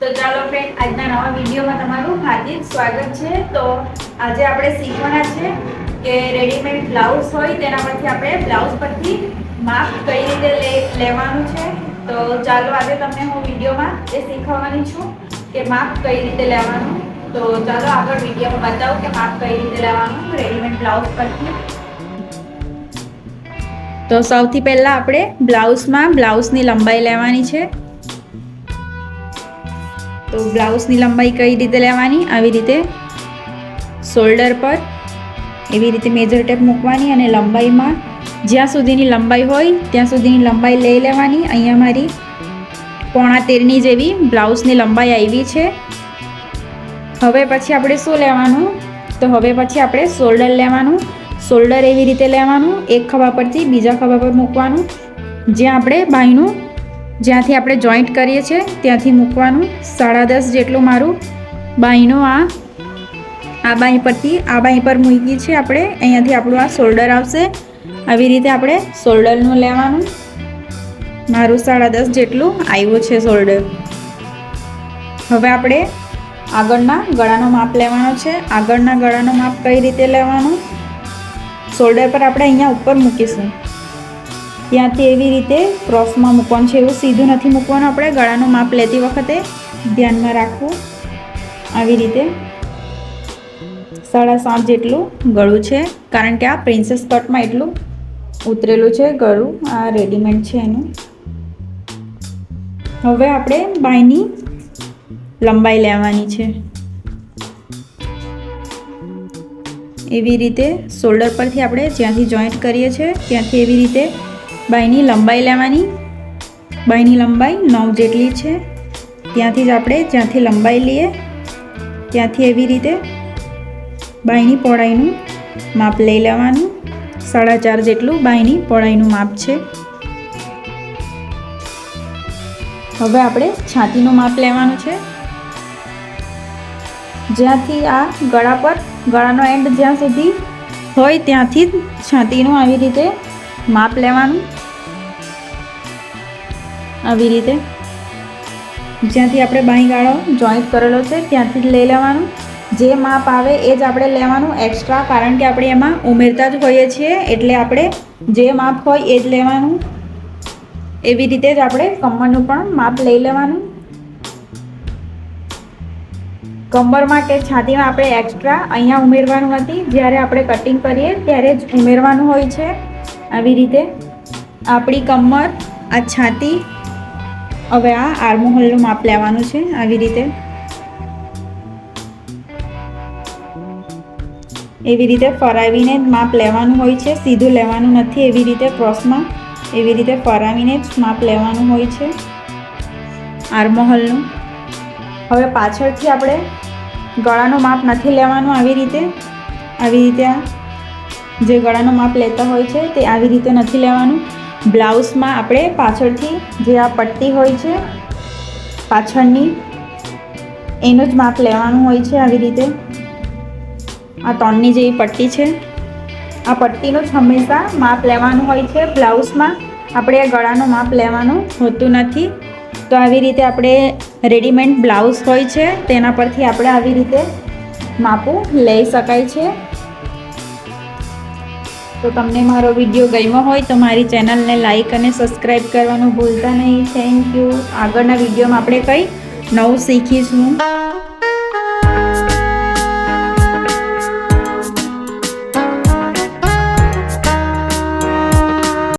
તો ચાલો ફ્રેન્ડ, આજના નવા વિડીયોમાં તમારું હાર્દિક સ્વાગત છે। તો આજે આપણે શીખવાના છે કે રેડીમેડ બ્લાઉઝ હોય તેના પરથી આપણે બ્લાઉઝ પરથી માપ કઈ રીતે લેવાનું છે। તો ચાલો આજે તમને હું વિડીયોમાં એ શીખવવાની છું કે માપ કઈ રીતે લેવાનું। તો ચાલો આગળ વિડીયોમાં બતાવું કે માપ કઈ રીતે લેવાનું રેડીમેડ બ્લાઉઝ પરથી। તો સૌથી પહેલા આપણે બ્લાઉઝની લંબાઈ લેવાની છે। તો બ્લાઉઝની લંબાઈ કઈ રીતે લેવાની, આવી રીતે શોલ્ડર પર એવી રીતે મેજર ટેપ મૂકવાની અને લંબાઈમાં જ્યાં સુધીની લંબાઈ હોય ત્યાં સુધીની લંબાઈ લઈ લેવાની। અહીંયા મારી 13.5 જેવી બ્લાઉઝની લંબાઈ આવી છે। હવે પછી આપણે શું લેવાનું, તો હવે પછી આપણે શોલ્ડર લેવાનું। શોલ્ડર એવી રીતે લેવાનું, એક ખભા પરથી બીજા ખભા પર મૂકવાનું, જ્યાં આપણે બાયનું જ્યાંથી આપણે જોઈન્ટ કરીએ છીએ ત્યાંથી મૂકવાનું। 10.5 જેટલું મારું બાયનું આ બાય પરથી આ બાય પર મૂકી છે આપણે, અહીંયાથી આપણું આ શોલ્ડર આવશે। આવી રીતે આપણે શોલ્ડરનું લેવાનું। મારું 10.5 જેટલું આવ્યું છે શોલ્ડર। હવે આપણે આગળના ગળાનો માપ લેવાનો છે। આગળના ગળાનો માપ કઈ રીતે લેવાનું, શોલ્ડર પર આપણે અહીંયા ઉપર મૂકીશું, ત્યાંથી એવી રીતે ક્રોસમાં મૂકવાનું છે, એવું સીધું નથી મૂકવાનું। આપણે ગળાનું માપ લેતી વખતે ધ્યાનમાં રાખવું। આવી રીતે 7.5 જેટલું ગળું છે, કારણ કે આ પ્રિન્સેસ કટમાં એટલું ઉતરેલું છે ગળું, આ રેડીમેડ છે એનું। હવે આપણે બાયની લંબાઈ લેવાની છે। એવી રીતે શોલ્ડર પરથી આપણે જ્યાંથી જોઈન્ટ કરીએ છીએ ત્યાંથી એવી રીતે બાયની લંબાઈ લેવાની। બાયની લંબાઈ 9 જેટલી છે, ત્યાંથી જ આપણે જ્યાંથી લંબાઈ લઈએ ત્યાંથી એવી રીતે બાયની પહોળાઈનું માપ લઈ લેવાનું। 4.5 જેટલું બાયની પહોળાઈનું માપ છે। હવે આપણે છાતીનું માપ લેવાનું છે। જ્યાંથી આ ગળા પર ગળાનો એન્ડ જ્યાં સુધી હોય ત્યાંથી જ છાતીનું આવી રીતે માપ લેવાનું। આવી રીતે જ્યાંથી આપણે બાય ગાળો જોઈન્ટ કરેલો છે ત્યાંથી જ લઈ લેવાનું। જે માપ આવે એ જ આપણે લેવાનું એક્સ્ટ્રા, કારણ કે આપણે એમાં ઉમેરતા જ હોઈએ છીએ, એટલે આપણે જે માપ હોય એ જ લેવાનું। એવી રીતે જ આપણે કમરનું પણ માપ લઈ લેવાનું। કમરમાં કે છાતીમાં આપણે એક્સ્ટ્રા અહીંયા ઉમેરવાનું નથી, જ્યારે આપણે કટિંગ કરીએ ત્યારે જ ઉમેરવાનું હોય છે। આવી રીતે આપણી કમર, આ છાતી, હવે આ આર્મહોલનું માપ લેવાનું છે। આવી રીતે એવી રીતે ફરાવીને જ માપ લેવાનું હોય છે, સીધું લેવાનું નથી। એવી રીતે ક્રોસમાં એવી રીતે ફરાવીને જ માપ લેવાનું હોય છે આર્મહોલનું। હવે પાછળથી આપણે ગળાનું માપ નથી લેવાનું। આવી રીતે આ જે ગળાનું માપ લેતા હોય છે તે આવી રીતે નથી લેવાનું। બ્લાઉઝમાં આપણે પાછળથી જે આ પટ્ટી હોય છે પાછળની, એનું જ માપ લેવાનું હોય છે। આવી રીતે આ 3ની જેવી પટ્ટી છે, આ પટ્ટીનું જ હંમેશા માપ લેવાનું હોય છે। બ્લાઉઝમાં આપણે આ ગળાનું માપ લેવાનું હોતું નથી। તો આવી રીતે આપણે રેડીમેડ બ્લાઉઝ હોય છે તેના પરથી આપણે આવી રીતે માપો લઈ શકાય છે। તો તમને મારો વિડીયો ગમ્યો હોય તો મારી ચેનલને લાઈક અને સબસ્ક્રાઈબ કરવાનું ભૂલતા નહીં। Thank you. આગળના વિડીયોમાં આપણે કંઈ નવું શીખીશું।